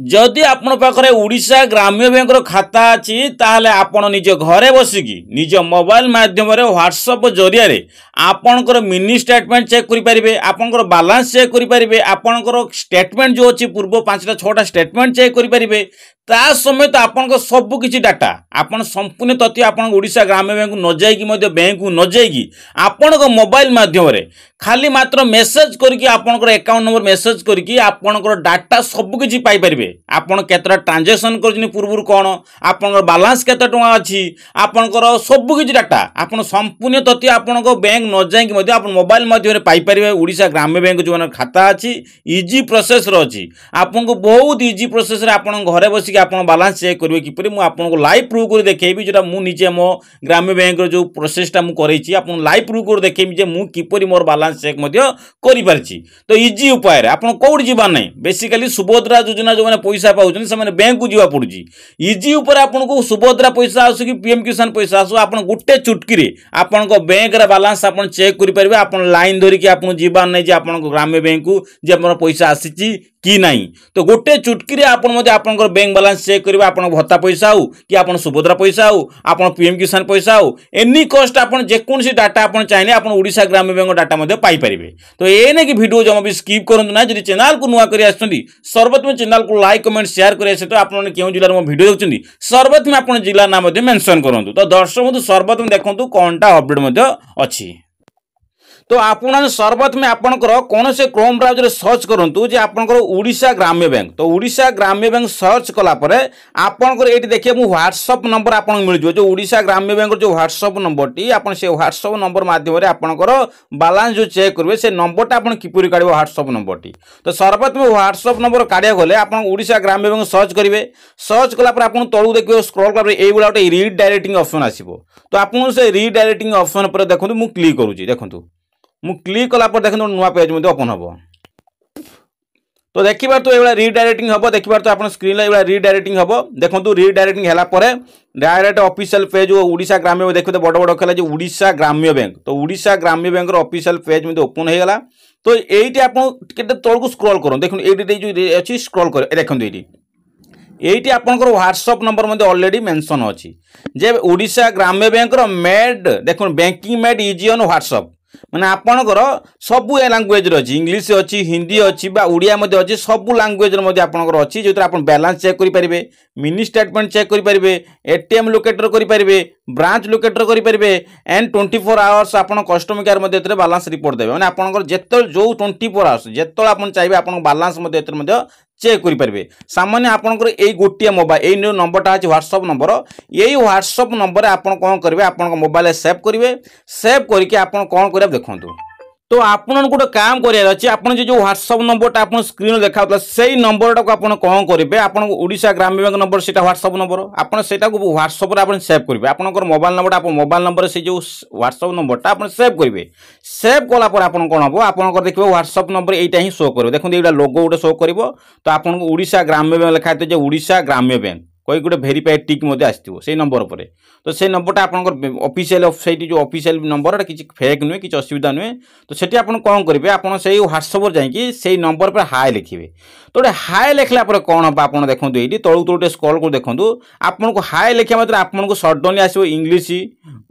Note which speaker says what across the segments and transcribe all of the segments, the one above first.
Speaker 1: जदि आपण पाखरे ओडिशा ग्राम्य बैंक खाता अच्छी ताहले आपण निज घरे बसिकी निज मोबाइल माध्यम व्हाट्सएप जरिया आपणकर मिनी स्टेटमेंट चेक करें आपणकर बालांस चेक करें आपणकर स्टेटमेंट जो अच्छी पूर्व 5टा 6टा स्टेटमेंट चेक करें ता समेत आपन सबकि डाटा आपन संपूर्ण तथ्य आपन ओडिशा ग्राम्य बैंक न जाइकी बैंक को न जाइकी आपन मोबाइल माध्यम खाली मात्र मेसेज करके आपनकर अकाउंट नंबर मेसेज करके आपनकर डाटा सबकि पाइपर आपन केतरा ट्रांजेक्शन कर पूर्व कौन आपनकर बालांस केते टंका अच्छी आपनकर सबकि डाटा आपन संपूर्ण तथ्य आपन बैंक न जाइकी आपन मोबाइल माध्यम पाइपर ओडिशा ग्राम्य बैंक जो खाता अच्छी इजी प्रोसेस अच्छी आपन को बहुत इजी प्रोसेस आपन घरे बसिक आपन बालांस चेक करेंगे किपरि मु आपन को लाइव प्रूव कर देखेबी जोटा मु निजे मो ग्राम्य बैंक जो प्रोसेसटा मु करैछि आपन लाइव प्रूव कर देखेबी जे मु किपरि मोर बालांस चेक मध्य करि पारछि। तो इजी उपाय रे आपन कोड जीवा नै बेसिकली सुभद्रा योजना जो माने पैसा पाउछन से माने बैंक को जीवा पड़ुछि इजी ऊपर आपन को सुभद्रा पैसा आसु कि पीएम किसान पैसा आसु आपन गुटे चुटकी रे आपन को बैंक रे बालांस आपन चेक करि परबे आपन लाइन धरि कि आपन जीवा नै जे आपन को ग्राम्य बैंक को जे हमर पैसा आसीछि कि नहीं। तो गोटे चुटकी रे आपन मते आपन बैंक बैलेंस चेक करिवे आपन भत्ता पैसा हो कि आपन सुभद्रा पैसा हो आपन पीएम किसान पैसा हो एनी कॉस्ट आपन जे कोनसी डाटा आपन चाहिए आपन ओडिशा ग्राम्य बैंक डाटा मते पाई परिबे। तो ए ने कि वीडियो जमा भी स्किप करंतु ना जदि चैनल को नुआ करी आछंती सर्वप्रथम चैनल को लाइक कमेंट शेयर करि आछे तो आपन केउ जिल्ला रो वीडियो देखुछंती सर्वप्रथम आपन जिल्ला नाम मते मेंशन करंतु। तो दर्शक बंधु सर्वप्रथम देखंतु कोनटा अपडेट मते अछि। तो आपण सर्वप्रथम आपणकर कौन से क्रोम ब्राउजर सर्च करूँ जे आपणकर ओडिशा ग्राम्य बैंक। तो ओडिशा ग्राम्य बैंक सर्च कलापर आपणकर ये देखिए मुझे व्हाट्सअप नंबर आपको मिल जो ओडिशा ग्राम्य बैंक जो व्हाट्सअप नंबर टी आप व्हाट्सअप नंबर माध्यम आपणकर बालांस जो चेक करेंगे से नंबरटा आप किपरि काढ़ व्हाट्सअप नंबर टी। तो सर्वप्रथम व्हाट्सअप नंबर काढ़ा गले आप ओडिशा ग्राम्य बैंक सर्च करेंगे सर्च कलापर आप तलू देखिए स्क्रॉल कलापर ये गोटे रिडायरेक्टिंग ऑप्शन आसो। तो आपको से रिडायरेक्टिंग ऑप्शन पर देखो मुझे क्लिक करुँची देखो मु क्लिक कला पर देखो नुआ पेज में ओपन हम। तो देखिबार तो ये रिडायरेक्टिंग हम देखिबार तो आप स्क्रीन ये रिडायरेक्टिंग हम देखो रिडायरेक्टिंग है direct official page Odisha Gramya bank देखते बड़ बड़ खेला ओडिशा ग्राम्य बैंक। तो Odisha Gramya bank official page में ओपन हो गला। तो ये आप तौक स्क्रॉल करो देखो ये अच्छी स्क्रॉल कर देखो ये आपंकर व्हाट्सअप नंबर मध्य ऑलरेडी मेंशन अच्छी जे ओडिशा ग्राम्य बैंक मेड देखो banking made easy on WhatsApp माने आपणकर सबू लैंग्वेज अच्छी इंग्लिश अच्छी हिंदी अच्छी ओडिया अच्छी सबू लैंग्वेज आपणकर अच्छी जो आप बैलेंस चेक करेंगे मिनी स्टेटमेंट चेक करेंगे एटीएम लोकेटर करेंगे ब्रांच लोकेटर करेंगे एंड 24 आवर्स आपन कस्टमर केयर मध्य बालांस रिपोर्ट देवे माने आपणकर जेते जो 24 आवर्स जेते आप चाहिए आपन बालांस मध्य चेक करेंगे। सामान्य आपंकर यही गोटे मोबाइल यही नंबरटा अच्छे व्हाट्सअप नंबर यही व्हाट्सअप नंबर आप कौन करेंगे आप मोबाइल सेव करेंगे सेव करके आप कौन करेंगे देखो। तो आपन गोटे काम करार अच्छे आप जो व्हाट्सअप नंबरटा आप स्क्रीन देखा से नंबरटा को आप कौन करेंगे आप ओडिशा ग्राम्य बैंक नंबर से व्हाट्सअप नंबर आप व्हाट्सअप आप सेव करेंगे आपंकर मोबाइल नंबर आप मोबाइल नंबर से जो व्हाट्सअप नंबरटा आप सेव करेंगे सेव कलापर आप कौन हम आप देखिए व्हाट्सअप नंबर यहाँ ही शो कर देखो ये लोगो गोटे शो कर। तो आपको ओडिशा ग्राम्य बैंक लिखा है ओडिशा ग्राम्य बैंक कोई गोटे भेरीफाइड टिक आसो से नंबर पर। तो से नंबरटा आपंकर ऑफिशियल से जो ऑफिशियल नंबर किसी फेक नुहे कि असुविधा नुहे। तो सेठी आपन कौन करेंगे आप व्हाट्सअप जाकि से नंबर पर हाय लिखे। तो गोटे हाय लिखला कौन हम आप देखो ये तलू तलू स्क्रॉल कर देखो आपको हाय लिखा मतलब आपको सडनली आसो इंग्लिश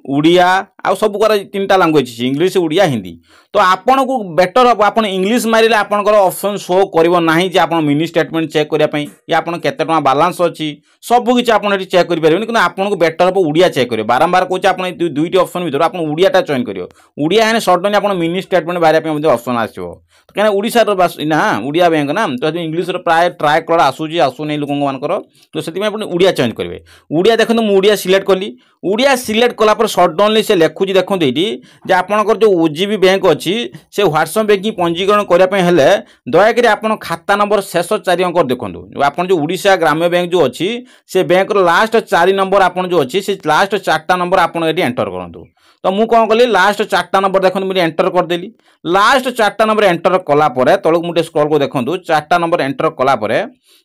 Speaker 1: ओडिया आ सब 3टा लैंग्वेज इंग्लिश ओडिया हिंदी। तो आपन को बेटर हम आप इंग्लिश मारे आपंकर ऑप्शन शो करना जे आप मिनी स्टेटमेंट चेक करने या आप केते टका बालांस अच्छी सबकि आप चेक करेंगे कि आपको बेटर हम ओडिया चेक करेंगे बारंबार कौन आप दुईटी ऑप्शन भर आप ओडियाटा चयन करेंगे ओडिया है सडनली आप मिनी स्टेटमेंट बाहर ऑप्शन आसो कहीं ओडिशा ना ओडिया बैंक ना। तो इंग्लिश प्राय ट्राए कला आसूनी लोक मानकर। तो से ओडिया चेंज करेंगे ओडिया देखो मुझे ओडिया सिलेक्ट कली ओडिया सिलेक्ट कलापर सडनली से लिखुची देखो ये आपंकर जो ओजीबी बैंक अच्छी से व्हाट्सएप बैंकिंग पंजीकरण करने दयाकोरी आप खाता नंबर शेष 4 अंक देखो आप जो ओडिशा ग्राम्य बैंक जो अच्छी से बैंक लास्ट 4 नंबर आप जो अच्छी से लास्ट 4टा नंबर आप एंटर करूँ। तो मुझे कौन कली लास्ट 4टा नंबर देखो मुझे एंटर करदेली लास्ट 4टा नंबर एंटर कलापर तलक मुझे स्क्रॉल को देखो 4टा नंबर एंटर कलापर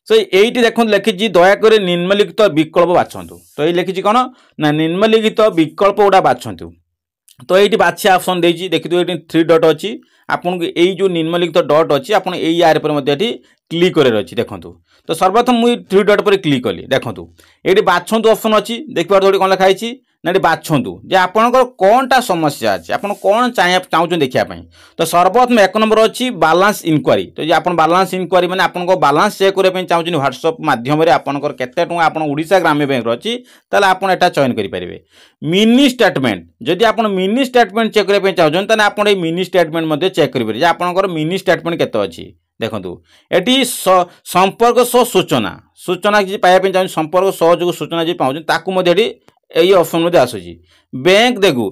Speaker 1: से ये देखो लिखी दयाकोरी निम्नलिखित विकल्प बाछंतु। तो ये लिखी कौन ना निम्नलिखित विकल्प गुड़ा बाछंतु। तो ये बाछिया ऑप्शन देखिए ये 3 डॉट अच्छी आपन को एई जो निम्नलिखित डॉट अच्छी आपन एई आर पर मध्ये एठी क्लिक करे अछि देखंतु। तो सर्वप्रथम मुई 3 डॉट पर क्लिक कली देखंतु एठी बाछंतु ऑप्शन अछि देखिबार थोड़ी कोन लिखा आइछि ना बाछंतु जे आपनकर कोनटा समस्या अछि आपन कोन चाहू देखिया पई। तो सर्वप्रथम 1 नंबर अछि बैलेंस इंक्वायरी। तो जे आपन बैलेंस इंक्वायरी माने आपन को बैलेंस चेक करे पई चाहू व्हाट्सएप माध्यम रे आपनकर केते टंका आपन ओडिशा ग्राम्य बैंक रो अछि ताले आपन एटा चयन करि परिबे। मिनी स्टेटमेंट जदि आपन मिनी स्टेटमेंट चेक करे पई चाहू ताने आपन ए मिनी स्टेटमेंट मध्ये चेक करि परिबे जे आपनकर मिनी स्टेटमेंट केते अछि देखंतु। एटी संपर्क सह सूचना सूचना कि पाया पई चाहू संपर्क सहयोग सूचना जे पाउ ताकू मध्ये एटी यही ऑप्शन मध्ये आसुची। बैंक देखू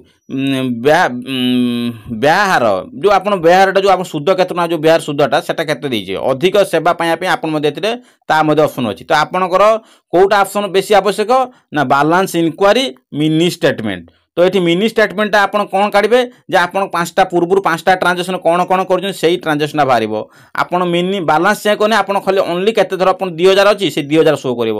Speaker 1: ब्याहार जो आप ब्याहार जो आप सुध केतना जो ब्याहार सुधटा सेटा केते देइजे अधिक सेवा पाया पे आपन मध्ये एतिरे ता मध्ये ऑप्शन अछि। तो आपनकर कोटा ऑप्शन बेसी आवश्यक ना बैलेंस इंक्वायरी मिनी स्टेटमेंट। तो ये मिनी स्टेटमेंट आप कौन काढ़े जे आप पांचटा पूर्व पांचटा ट्रांजेक्शन कौन कौन कर ट्रांजेक्शन बाहर आप मिनी बैलेंस चेक करें आप खाली ओनली केते थर आप 2000 अच्छी से 2000 शो कर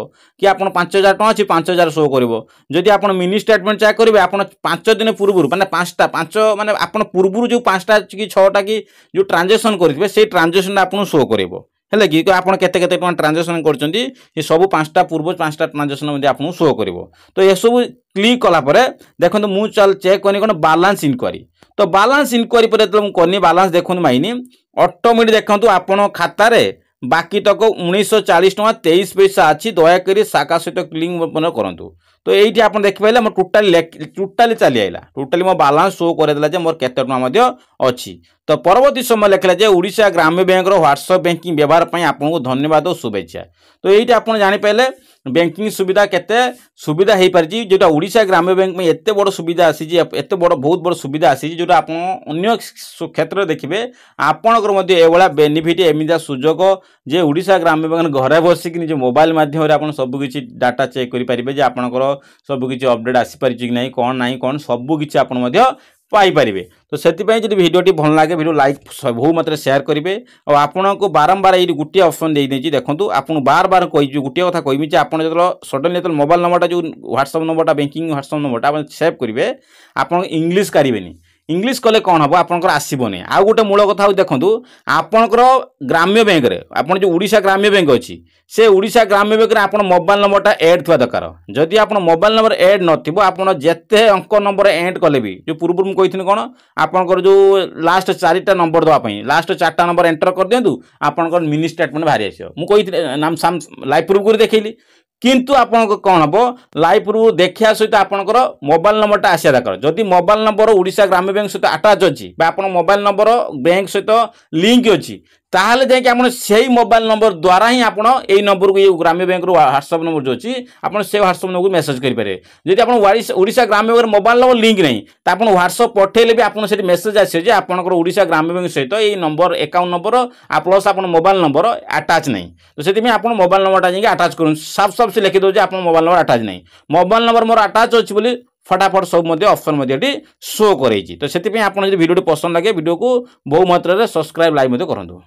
Speaker 1: कि आप 5000 टका अच्छी 5000 शो कर। जदि आप मिनी स्टेटमेंट चेक करेंगे आप 5 दिन पूर्व माने पांच माने आप पूर्व जो 5टा कि 6टा कि जो ट्रांजेक्शन करेंगे से ट्रांजेक्शन आपको शो कर है कि आपड़ केते केते टका ट्रांजेक्शन करछंती ये सब 5टा पूर्व 5टा ट्रांजेक्शन मध्ये आपको शो करिवो। तो ये सब क्लिक कला परे देखंतु मु चल चेक करनी कोन बैलेंस इंक्वायरी। तो बैलेंस इंक्वायरी पर जब मु करनी बैलेंस देखंतु माइनी ऑटोमेटिक देखंतु आपन खाता रे बाकी तक 1940 टका 23 पैसा अछि दया करी साका सहित क्लिक मन करंतु। तो एठी आपन देख पाइले मो टोटली चली आइला टोटली मो बैलेंस शो करे देला जे मोर केते टका मध्ये अछि। तो परवर्ती समय लिखला जे ओडिशा ग्राम्य बैंक रो व्हाट्सएप बैंकिंग व्यवहार पई आपन को धन्यवाद और शुभेच्छा। तो एठी आपन जानि पाइले बैंकिंग सुविधा केते सुविधा हे परजी जेटा ओडिशा ग्राम्य बैंक में एते बड़ सुविधा आसी जे एते बड़ बहुत बड़ सुविधा आसी जेटा आपन अन्य क्षेत्र देखिबे आपनकर मध्ये एवला बेनिफिट एमिदा सुजोग जे ओडिशा ग्राम्य बैंक घरे बसिक निज मोबाइल माध्यम रे आपन सब किछि डाटा चेक करि परिबे जे आपनकर सब किछि अपडेट आसी परिछि कि नाही कोन सब किछि आपन मध्ये पाई परिबे। तो सेति पई जदि वीडियोटी भल लागे वीडियो लाइक बहु मात्रा शेयर करिवे और आपन को बारंबार एई गुटिया ऑप्शन देई देछि देखंतु आपन बार बार कहि गुटिया कथा कहिमि जे आपन जतलो सडनली जतलो मोबाइल नंबरटा जो व्हाट्सएप नंबरटा बैंकिंग व्हाट्सएप नंबरटा आपन सेव करिवे आपन इंग्लिश करिवेनी इंग्लिश कले कौन हम आपंकर आसबनी। आउ गोटे मूल कथा देखूँ आपंकर ग्राम्य बैंक रे आपन जो ओडिशा ग्राम्य बैंक अच्छी से ओडिशा ग्राम्य बैंक रे आपन मोबाइल नंबरटा ऐड थवा दरकार। जदि आपन मोबाइल नंबर ऐड नथिबो आपन जेते अंक नंबर ऐड कले भी जो पूर्व मुझे कही कौन आपंकर जो लास्ट 4टा नंबर दवाई लास्ट 4टा नंबर एंटर कर दिंतु आपंकर मिनी स्टेटमेंट बाहरी आसो। मुझे नाम साम लाइव प्रूफ कर देखली किंतु आपन कौन हम लाइव प्रूफ देखा सहित आपंकर मोबाइल नंबरटा आसा दरकार। जदि mobile number Odisha Gramya bank सहित अटाच अच्छी मोबाइल नंबर बैंक सहित लिंक अच्छी ताहले जाके आपन सेही मोबाइल नंबर द्वारा ही आपन एई नंबर को ये ग्राम्य बैंक रो व्हाट्सएप नंबर जो अछि आपन से व्हाट्सएप नंबर को मेसेज करि पारे। जदि आपन Odisha Gramya bank mobile number link नहीं त आपन व्हाट्सएप पठेले भी आपन सेठी मेसेज आसे जे आपनकर ओडिशा ग्राम्य बैंक सहित एई नंबर अकाउंट नंबर आ प्लस आपन मोबाइल नंबर अटैच नहीं। तो सेति में आपन मोबाइल नंबरटा जाके अटैच करन साफ साफ से लिखि दो जे आपन मोबाइल नंबर अटैच नहीं मोबाइल नंबर मोर अटैच अछि बोली फटाफट सब मध्य ऑप्शन मध्य शो करे। तो सेति में आपन जे वीडियो पसंद लगे वीडियो को बहु मात्रा रे सब्सक्राइब लाइक मध्य करंतु।